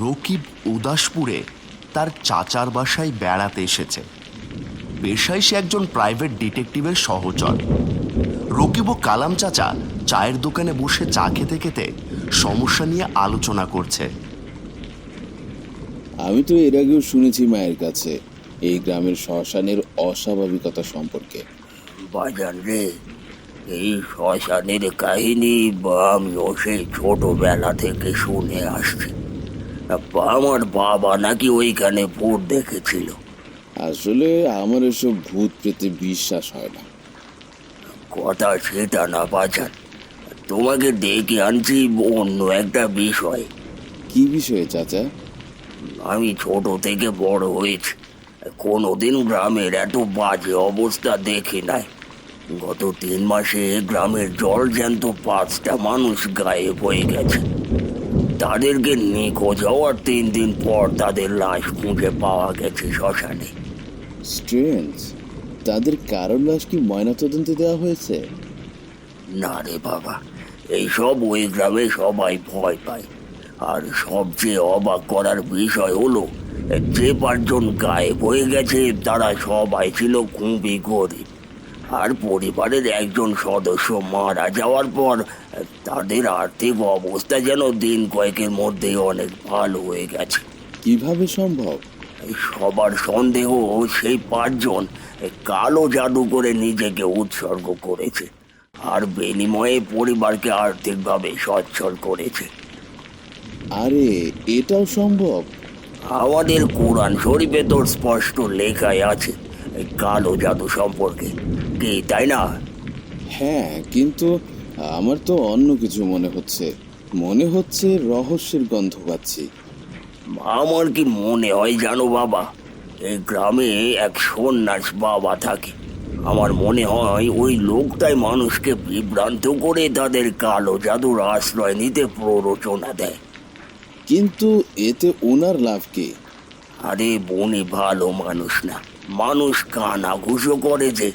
রকিব উদাসপুরে তার চাচার বাসায় বেড়াতে এসেছে। পেশায় সে একজন প্রাইভেট ডিটেকটিভের সহচর। রকিব ও কালাম চাচা চায়ের দোকানে বসে চা খেতে খেতে সমস্যা নিয়ে আলোচনা করছে। আমি তো এর আগেও শুনেছি মায়ের কাছে এই গ্রামের শ্মশানের অস্বাভাবিকতা সম্পর্কে। বাজান রে, এই শ্মশানের কাহিনী আমিও সেই ছোটবেলা থেকে শুনে আসছি। আমার বাবা নাকি ওইখানে ভূত দেখেছিল। আসলে আমার এসব ভূত প্রেতে বিশ্বাস হয় না। কথা সেটা না বাজান, তোমাকে ডেকে আনছি অন্য একটা বিষয়। কি বিষয়ে চাচা? আমি ছোট থেকে বড় হয়েছি, কোনোদিন গ্রামের এত বাজে অবস্থা দেখি নাই। গত 3 মাসে গ্রামের জলজ্যান্ত 5টা মানুষ গায়েব হয়ে গেছে। তাদেরকে নিখোঁজ হওয়ার 3 দিন পর তাদের লাশ খুঁজে পাওয়া গেছে শ্মশানে। স্ট্রেঞ্জ। তাদের কারোর লাশ কি ময়নাতদন্তে দেওয়া হয়েছে? না রে বাবা, এইসব ওই গ্রামে সবাই ভয় পায়। আর সবচেয়ে অবাক করার বিষয় হলো, যে 5জন গায়েব হয়ে গেছে তারা সবাই ছিল খুবই গরিব। আর পরিবারের একজন সদস্য মারা যাওয়ার পর তাদের আর্থিক অবস্থা যেন দিন কয়েকের মধ্যেই অনেক ভালো হয়ে গেছে। কিভাবে সম্ভব? সবার সন্দেহ সেই 5জন কালো জাদু করে নিজেকে উৎসর্গ করেছে আর বিনিময়ে পরিবারকে আর্থিকভাবে সচ্ছল করেছে। আরে, এটাও সম্ভব? আমাদের কোরআন শরীফে তো স্পষ্ট লেখাই আছে এই কালো জাদু সম্পর্কে, কি তাই না? হ্যাঁ, কিন্তু আমার তো অন্য কিছু মনে হচ্ছে রহস্যের গন্ধ পাচ্ছি। আমার কি মনে হয় জানো বাবা, এই গ্রামে এক সন্ন্যাস বাবা থাকে। আমার মনে হয় ওই লোকটাই মানুষকে বিভ্রান্ত করে তাদের কালো জাদুর আশ্রয় নিতে প্ররোচনা দেয়। কিন্তু এতে ওনার লাভ কি? আরে বনি ভালো মানুষ না, মানুষ কানাঘুষো করে যে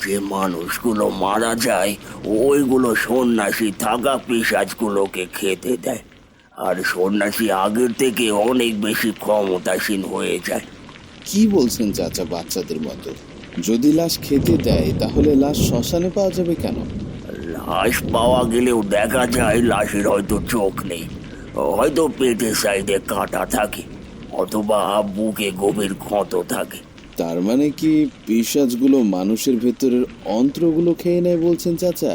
যে মানুষগুলো মারা যায় ওইগুলো সন্ন্যাসী থাকা পিশাচগুলোকে খেতে দেয়। আর সন্ন্যাসী আগের থেকে অনেক বেশি ক্ষমতাসীন হয়ে যায়। কি বলছেন চাচা বাচ্চাদের মতো? যদি লাশ খেতে দেয় তাহলে লাশ শ্মশানে পাওয়া যাবে কেন? লাশ পাওয়া গেলেও দেখা যায় লাশের হয়তো চোখ নেই, হয়তো পেটের সাইডে কাটা থাকে, অথবা বুকে গভীর ক্ষত থাকে। তার মানে কি পিশাচগুলো মানুষের ভেতরের অন্ত্রগুলো খেয়ে নেয় বলছেন চাচা?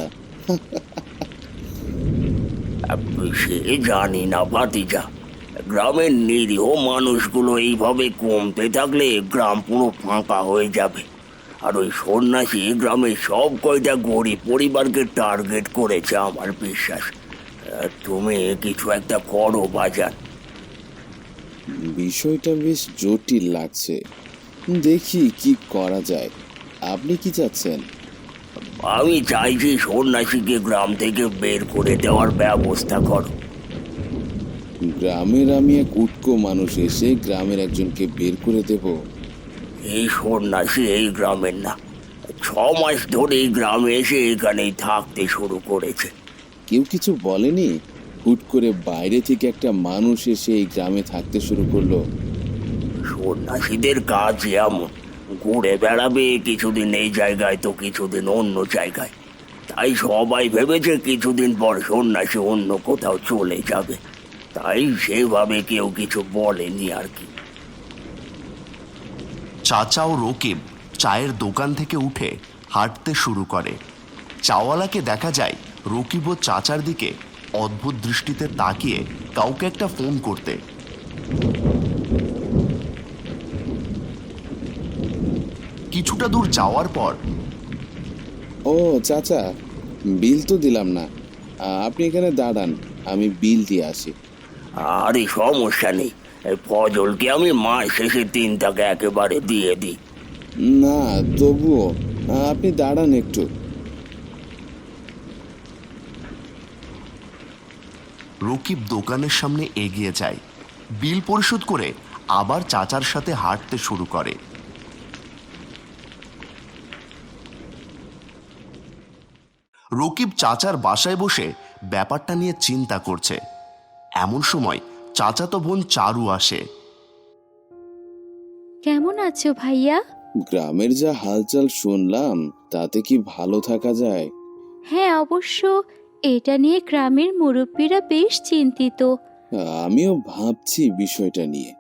সে জানি না ভাতিজা, গ্রামের নিরীহ মানুষগুলো এইভাবে কমতে থাকলে গ্রাম পুরো ফাঁকা হয়ে যাবে। আর ওই সন্ন্যাসী গ্রামের সব কয়টা গরিব পরিবারকে টার্গেট করেছে আমার বিশ্বাস। তুমি কিছু একটা করো বাজার। বিষয়টা বেশ জটিল লাগছে। দেখি কি করা যায়। আপনি কি চাচ্ছেন? আমি চাইছি সন্ন্যাসীকে গ্রাম থেকে বের করে দেওয়ার ব্যবস্থা করো। গ্রামের আমি এক উটকো মানুষ এসে গ্রামের একজনকে বের করে দেব? এই সন্ন্যাসী এই গ্রামের না, 6 মাস ধরে এই গ্রামে এসে এখানেই থাকতে শুরু করেছে। কেউ কিছু বলেনি? হুট করে বাইরে থেকে একটা মানুষ এসে এই গ্রামে থাকতে শুরু করলো। সন্ন্যাসীদের কাজ এমন, ঘুরে বেড়াবে কিছুদিন এই জায়গায় তো কিছুদিন অন্য জায়গায়। তাই সবাই ভেবেছে কিছুদিন পর সন্ন্যাসী অন্য কোথাও চলে যাবে, তাই সেভাবে কেউ কিছু বলেনি আর কি। চাচা ও রকিব চায়ের দোকান থেকে উঠে হাঁটতে শুরু করে। চাওয়ালাকে দেখা যায় রকিব ও চাচার দিকে অদ্ভুত দৃষ্টিতে তাকিয়ে কাউকে একটা ফোন করতে। কিছুটা দূর যাওয়ার পর, ও চাচা, বিল তো দিলাম না। আপনি এখানে দাঁড়ান, আমি বিল দিয়ে আসি। আরে সমস্যা নেই, এই ফজলকে আমি মাস শেষে 3 টাকা একেবারে দিয়ে দিই। না, তবুও আপনি দাঁড়ান একটু। রকিব দোকানের সামনে এগিয়ে যায়, বিল পরিশোধ করে আবার চাচার সাথে হাঁটতে শুরু করে। রকিব চাচার বাসায় বসে ব্যাপারটা নিয়ে চিন্তা করছে। এমন সময় চাচাতো বোন চারু আসে। কেমন আছো ভাইয়া? গ্রামের যা হালচাল শুনলাম, তাতে কি ভালো থাকা যায়? হ্যাঁ, অবশ্য এটা নিয়ে গ্রামের মুরব্বীরা বেশ চিন্তিত। আমিও ভাবছি বিষয়টা নিয়ে।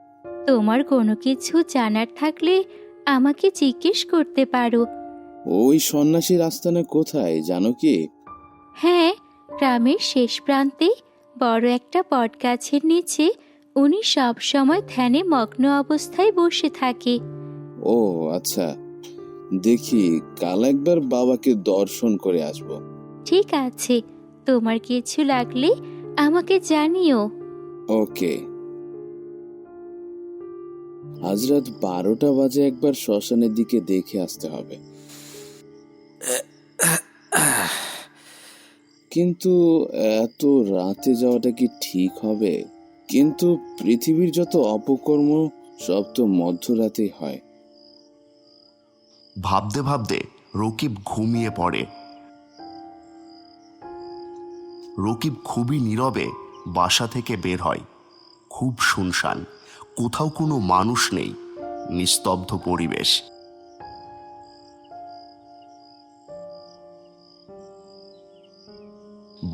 তোমার কোনো কিছু জানার থাকলে আমাকে জিজ্ঞেস করতে পারো। ওই সন্ন্যাসীর আস্তানা কোথায় জানো কি? হ্যাঁ, গ্রামের শেষ প্রান্তে বড় একটা বটগাছের নিচে উনি সব সময় ধ্যানে মগ্ন অবস্থায় বসে থাকে। ও আচ্ছা, দেখি কাল একবার বাবাকে দর্শন করে আসব। ঠিক আছে, তোমার কিছু লাগলে আমাকে জানিও। ওকে। আজ রাত 12টা বাজে একবার শ্মশানের দিকে দেখে আসতে হবে। কিন্তু এত রাতে যাওয়াটা কি ঠিক হবে? কিন্তু পৃথিবীর যত অপকর্ম সব তো মধ্যরাতেই হয়। ভাবতে ভাবতে রকিব ঘুমিয়ে পড়ে। রকিব খুবই নীরবে বাসা থেকে বের হয়। খুব শুনশান, কোথাও কোনো মানুষ নেই, নিস্তব্ধ পরিবেশ।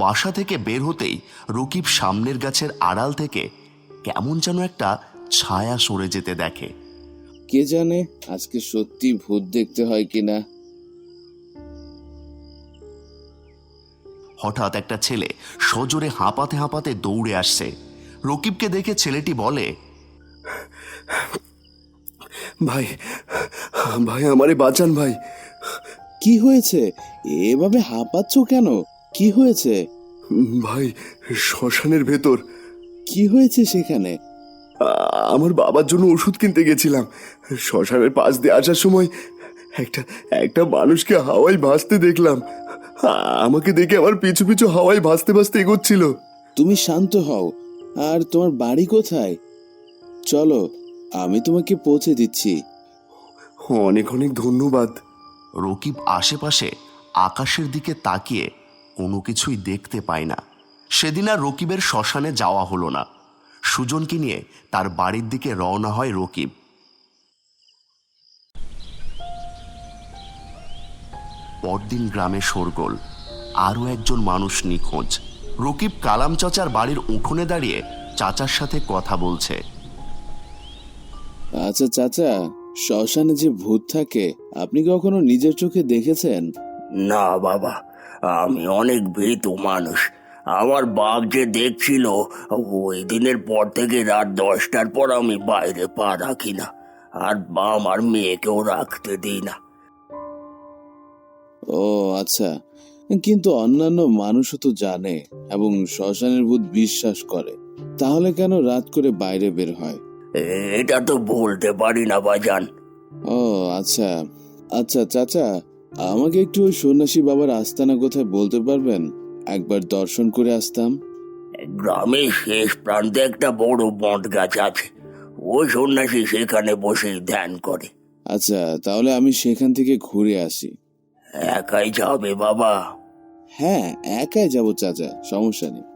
বাসা থেকে বের হতেই রকিব সামনের গাছের আড়াল থেকে কেমন যেন একটা ছায়া সরে যেতে দেখে। কে জানে আজকে সত্যি ভূত দেখতে হয় কিনা। হঠাৎ একটা ছেলে সজোরে হাঁপাতে হাঁপাতে দৌড়ে আসছে। রকিবকে দেখে ছেলেটি বলে, ভাই, ভাই আমারে বাঁচান ভাই। কি হয়েছে? এভাবে হাঁপাচ্ছ কেন? কি হয়েছে? ভাই, শ্মশানের ভেতর। কি হয়েছে সেখানে? আমার বাবার জন্য ওষুধ কিনতে গেছিলাম। শ্মশানের পাশ দিয়ে আসার সময় একটা একটা মানুষকে হাওয়ায় ভাসতে দেখলাম। আমাকে দেখে আমার পিছু পিছু হাওয়ায় ভাসতে ভাসতে এগোচ্ছিল। তুমি শান্ত হও। আর তোমার বাড়ি কোথায়? চলো, আমি তোমাকে পৌঁছে দিচ্ছি। অনেক অনেক ধন্যবাদ। রকিব আশেপাশে আকাশের দিকে তাকিয়ে কোনো কিছুই দেখতে পায় না। সেদিন আর রকিবের শ্মশানে যাওয়া হলো না। সুজনকে নিয়ে তার বাড়ির দিকে রওনা হয় রকিব। পরদিন গ্রামে শোরগোল। আরও একজন মানুষ নিখোঁজ। রকিব কালাম চাচার বাড়ির উঠোনে দাঁড়িয়ে চাচার সাথে কথা বলছে। আচ্ছা চাচা, শ্মশানে যে ভূত থাকে আপনি কখনো নিজের চোখে দেখেছেন? না বাবা, আমি অনেক ভীতু মানুষ। আমার বাপ যে দেখছিল, ওই দিনের পর থেকে রাত 10টার পর আমি বাইরে পা রাখি না, আর আমার মেয়েকেও রাখতে দিই না। ও আচ্ছা, কিন্তু অন্যান্য মানুষও তো জানে এবং শ্মশানের ভূত বিশ্বাস করে, তাহলে কেন রাত করে বাইরে বের হয়? এটা তো বলতে পারি না বাজান। ও আচ্ছা আচ্ছা চাচা, আমাকে একটু ওই সন্ন্যাসী বাবার আস্তানা কোথায় বলতে পারবেন? একবার দর্শন করে আসতাম। গ্রামের শেষ প্রান্তে একটা বড় বট গাছ আছে, ওই সন্ন্যাসী সেখানে বসে ধ্যান করে। আচ্ছা, তাহলে আমি সেখান থেকে ঘুরে আসি। একাই যাবে বাবা? হ্যাঁ, একাই যাব চাচা, সমস্যা নেই।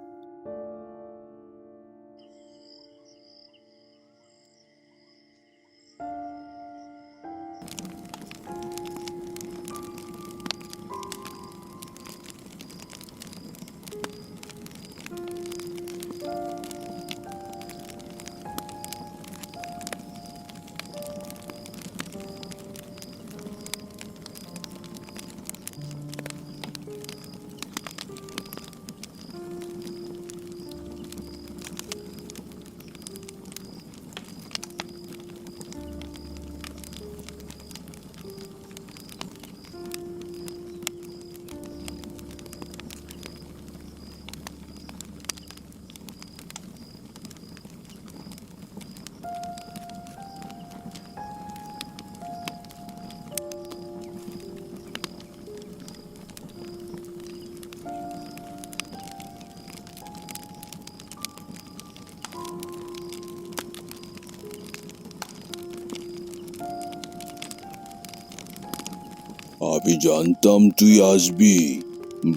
আমি জানতাম তুই আসবি।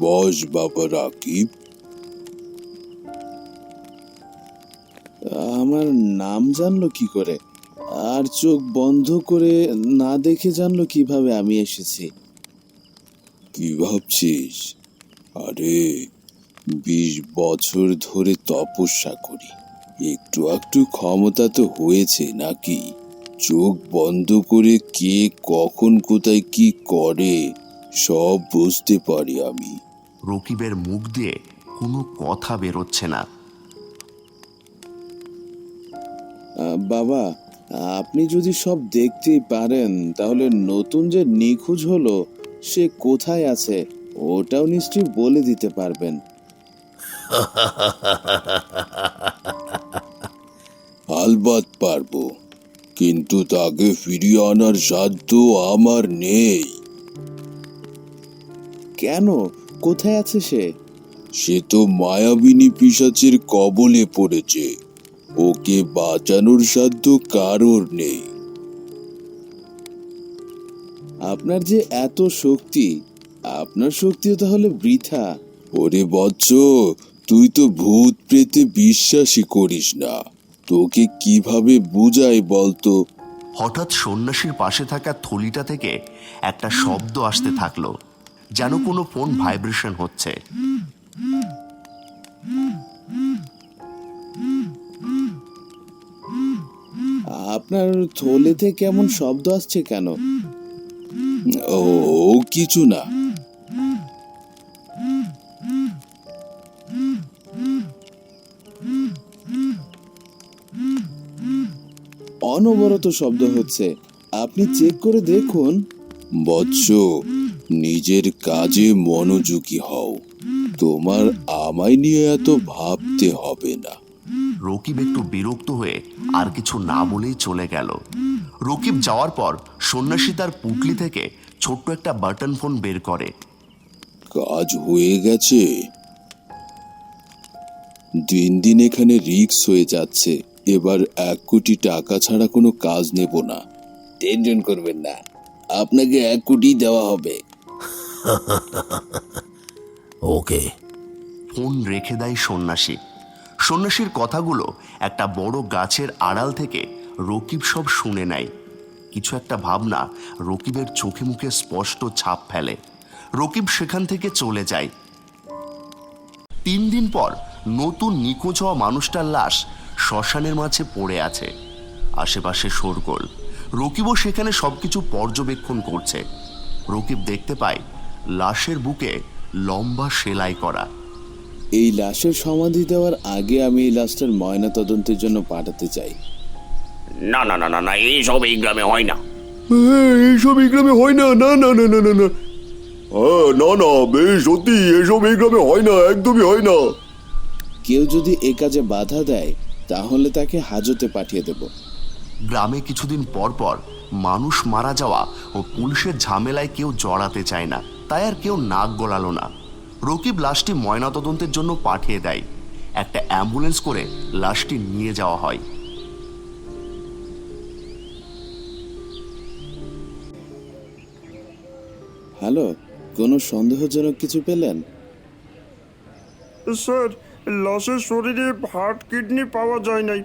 বস বাবা রাকিব। আমার নাম জানলো কি করে? আর চোখ বন্ধ করে না দেখে জানলো কিভাবে আমি এসেছি? কি ভাবছিস? আরে 20 বছর ধরে তপস্যা করি, একটু একটু ক্ষমতা তো হয়েছে নাকি? চোখ বন্ধ করে কে কখন কোথায় কি করে সব বুঝতে পারি আমি। রকিবের মুখ দিয়ে কোনো কথা বেরোচ্ছে না। বাবা, আপনি যদি সব দেখতেই পারেন তাহলে নতুন যে নিখোঁজ হলো সে কোথায় আছে ওটাও নিশ্চয়ই বলে দিতে পারবেন। আলবাত পারবো, কিন্তু তাকে ফিরিয়ে আনার সাধ্য আমার নেই। কেন? কোথায় আছে সে? সে তো মায়াবিনী পিশাচের কবলে পড়েছে, ওকে বাঁচানোর সাধ্য কারোর নেই। আপনার যে এত শক্তি, আপনার শক্তিও তাহলে বৃথা। ওরে বৎস, তুই তো ভূত প্রেতে বিশ্বাসই করিস না, তোকে কিভাবে বুঝাই বলতো? হঠাৎ সন্ন্যাসীর পাশে থাকা থলিটা থেকে একটা শব্দ আসতে থাকলো, যেন কোনো ফোন ভাইব্রেশন হচ্ছে। আপনার থলেতে কেমন শব্দ আসছে কেন? ও কিছু না। অনবরত শব্দ হচ্ছে, আপনি চেক করে দেখুন। বৎস, নিজের কাজে মনোযোগী হও, তোমার আমায় নিয়ে এত ভাবতে হবে না। রকিব একটু বিরক্ত হয়ে আর কিছু না বলেই চলে গেল। রকিব যাওয়ার পর সন্ন্যাসী তার পুটলি থেকে ছোট্ট একটা বাটন ফোন বের করে। কাজ হয়ে গেছে। দিন দিন এখানে রিস্ক হয়ে যাচ্ছে, এবার 1 কোটি টাকা ছাড়া কোনো কাজ নেব না। টেনশন করবেন না, আপনাকে 1 কোটি দেওয়া হবে। ওকে। ফোন রেখে দেয় সন্ন্যাসী। সন্ন্যাসীর কথাগুলো একটা বড় গাছের আড়াল থেকে রকিব সব শুনে নেয়। কিছু একটা ভাবনা রকিবের চোখে মুখে স্পষ্ট ছাপ ফেলে। রকিব সেখান থেকে চলে যায়। 3 দিন পর নতুন নিখোঁজ হওয়া মানুষটার লাশ শ্মশানের মাঝে পড়ে আছে। আশেপাশে শোরগোল। রকিবও সেখানে সবকিছু পর্যবেক্ষণ করছে। রকিব দেখতে পায় লাশের বুকে লম্বা সেলাই করা। এই লাশের সমাধি দেওয়ার আগে আমি এই লাশটার ময়না তদন্তের জন্য পাঠাতে চাই। না না না না না, এইসব এই গ্রামে হয় না। এইসব এই গ্রামে হয় না, না না না না না না। না না, বেশ সত্যি এসব এই গ্রামে হয় না, একদমই হয় না। কেউ যদি এ কাজে বাধা দেয় তাহলে তাকে হাজতে পাঠিয়ে দেব। গ্রামে কিছুদিন পর পর মানুষ মারা যাওয়া ও পুলিশের ঝামেলায় কেউ জড়াতে চায় না, তাই আর কেউ নাক গলালো না। রকিব লাশটি ময়নাতদন্তের জন্য পাঠিয়ে দেয়। একটা অ্যাম্বুলেন্স করে লাশটি নিয়ে যাওয়া হয়। হ্যালো, কোনো সন্দেহজনক কিছু পেলেন? স্যার, লাশের শরীরে হার্ট কিডনি পাওয়া যায় নাই।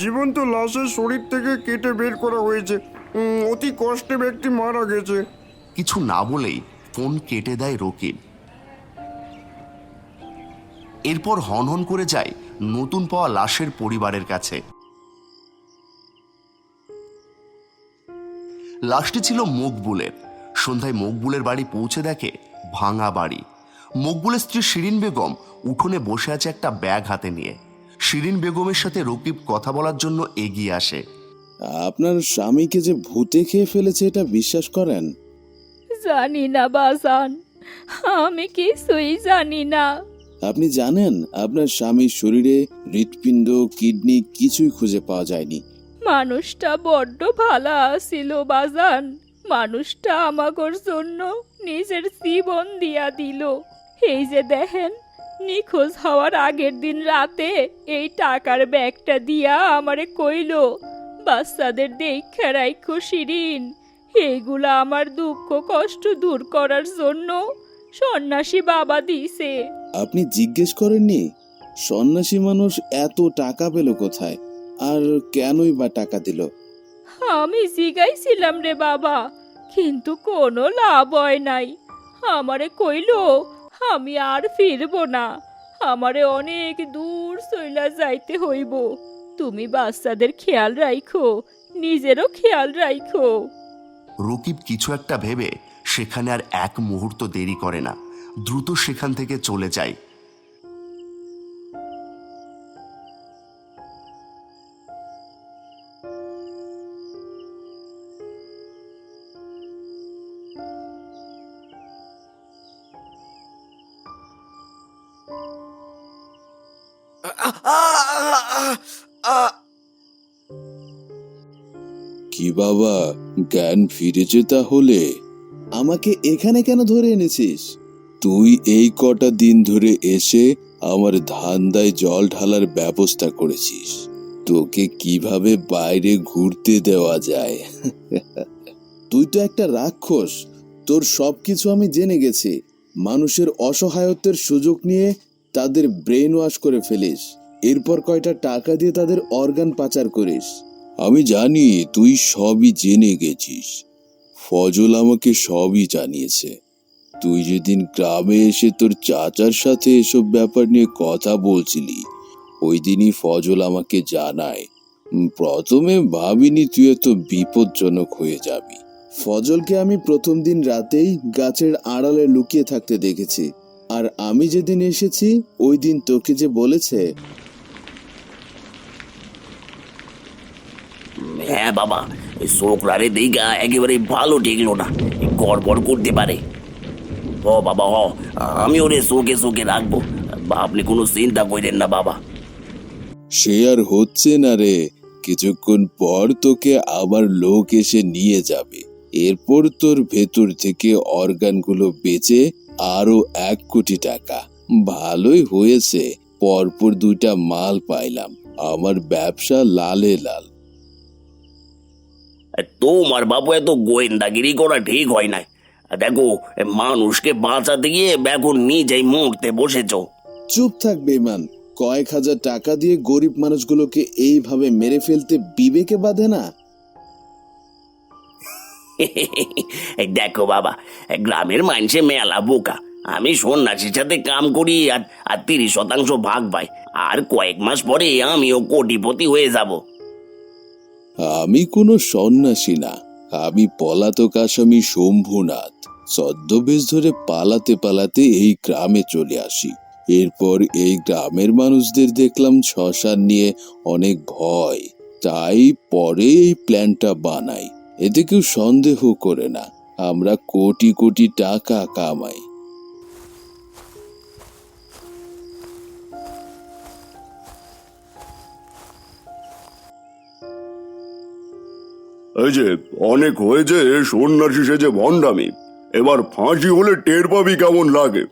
জীবন্ত লাশের শরীর থেকে কেটে বের করা হয়েছে। অতি কষ্টে ব্যক্তি মারা গেছে। কিছু না বলেই ফোন কেটে দেয় রকিব। এরপর হনহন করে যায় নতুন পাওয়া লাশের পরিবারের কাছে। লাশটি ছিল মকবুলের। সন্ধ্যায় মকবুলের বাড়ি পৌঁছে দেখে ভাঙা বাড়ি। মকবুলের স্ত্রী শিরিন বেগম উঠোনে বসে আছে একটা ব্যাগ হাতে নিয়ে। শিরিন বেগমের সাথে রকিব কথা বলার জন্য এগিয়ে আসে। আপনার স্বামীকে যে ভূতে খেয়ে ফেলেছে এটা বিশ্বাস করেন? জানি না বাজান, আমি কিছুই জানি না। আপনি জানেন আপনার স্বামীর শরীরে হৃৎপিণ্ড, কিডনি কিছুই খুঁজে পাওয়া যায়নি। মানুষটা বড্ড ভালো আছিল বাজান। মানুষটা আমাগর জন্য নিজের জীবন দিয়া দিল। এই যে দেখেন, নিখোঁজ হওয়ার আগের দিন রাতে এই টাকার ব্যাগটা দিয়া আমারে কইল, বাচ্চাদের দেখা রাইখো শিরিন, এইগুলা আমার দুঃখ কষ্ট দূর করার জন্য সন্ন্যাসী বাবা দিছে। আপনি জিজ্ঞেস করেননি সন্ন্যাসী মানুষ এত টাকা পেল কোথায়, আর কেনই বা টাকা দিল? আমি জিগাইছিলাম রে বাবা, কিন্তু কোনো লাভ হয় নাই। আমারে কইলো আমি আর ফিরবো না, আমারে অনেক দূর চইলা যাইতে হইব। তুমি বাচ্চাদের খেয়াল রাখো, নিজেরও খেয়াল রাখো। রকিব কিছু একটা ভেবে সেখানে আর এক মুহূর্ত দেরি করে না, দ্রুত সেখান থেকে চলে যায়। কি বাবা, জ্ঞান ফিরেছে তাহলে? আমাকে এখানে কেন ধরে এনেছিস? তুই এই কটা দিন ধরে এসে আমার ধান্দায় জল ঢালার ব্যবস্থা করেছিস। তোকে কিভাবে বাইরে ঘুরতে দেওয়া যায়? তুই তো একটা রাক্ষস, তোর সবকিছু আমি জেনে গেছি। মানুষের অসহায়ত্বের সুযোগ নিয়ে তাদের ব্রেন ওয়াশ করে ফেলিস, এরপর কয়টা টাকা দিয়ে তাদের অর্গান পাচার করিস। আমি জানি তুই সবই জেনে গেছিস। ফজল আমাকে সবই জানিয়েছে। তুই যেদিন গ্রামে এসে তোর চাচার সাথে এসব ব্যাপার নিয়ে কথা বলছিলি, ওই দিনই ফজল আমাকে জানায়। প্রথমে ভাবিনি তুই এত বিপজ্জনক হয়ে যাবি। ফজলকে আমি প্রথম দিন রাতেই গাছের আড়ালে লুকিয়ে থাকতে দেখেছি, আর আমি যেদিন এসেছি ওই দিন তোকে যে বলেছে। হ্যাঁ বাবা, ছোকরারে দিঘা একেবারে ভালো ঠেকলো না, গড়বড় করতে পারে। ও বাবা হ, আমি ওরে চোখে চোখে রাখবো, আপনি কোনো চিন্তা করেন না বাবা। সে আর হচ্ছে না রে, কিছুক্ষণ পর তোকে আবার লোক এসে নিয়ে যাবে। এরপর তোর ভেতর থেকে অর্গানগুলো বেচে আরো 1 কোটি টাকা। ভালোই হয়েছে, পরপর 2টা মাল পাইলাম। আমার ব্যবসা লালে লাল। তোমার বাবু এত গোয়েন্দাগিরি করা ঠিক হয় নাই। দেখো, মানুষকে বাঁচাতে গিয়ে এখন নিজেই মরতে বসেছ। চুপ থাক বেঈমান। কয়েক হাজার টাকা দিয়ে গরিব মানুষগুলোকে এইভাবে মেরে ফেলতে বিবেকে বাঁধে না? দেখো বাবা, গ্রামের মানুষে মেলা বোকা। আমি সন্ন্যাসীর সাথে কাম করি আর 30% ভাগ পাই, আর কয়েক মাস পরে আমিও কোটিপতি হয়ে যাব। আমি কোনো সন্ন্যাসী না, আমি পলাতক আসামি শম্ভুনাথ। ছদ্মবেশ ধরে পালাতে পালাতে এই গ্রামে চলে আসি। এরপর এই গ্রামের মানুষদের দেখলাম শ্মশান নিয়ে অনেক ভয়, তাই পরে এই প্ল্যানটা বানাই। এতে কেউ সন্দেহ করে না আমরা কোটি কোটি টাকা কামাই। এই যে অনেক হয়েছে সন্ন্যাসী সেজে ভণ্ডামি, এবার ফাঁসি হলে টের পাবি কেমন লাগে।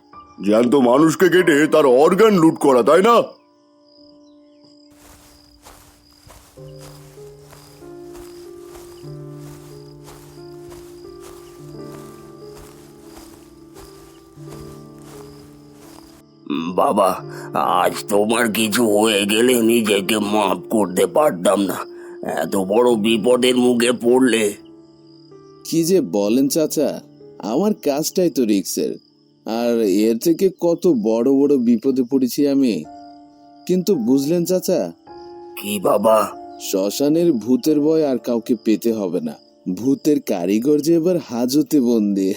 জ্যান্ত মানুষকে কেটে তার অর্গান লুট করা, তাই না? বাবা, আজ তোমার কিছু হয়ে গেলে নিজেকে মাফ করতে পারতাম না। এত বড় বিপদের মুখে পড়লে। কি যে বলেন চাচা, আমার কাজটাই তো রিক্সের, আর এর থেকে কত বড় বড় বিপদে পড়েছি আমি। কিন্তু বুঝলেন চাচা, কি বাবা? শ্মশানের ভূতের ভয় আর কাউকে পেতে হবে না। ভূতের কারিগর যে এবার হাজতে বন্দি।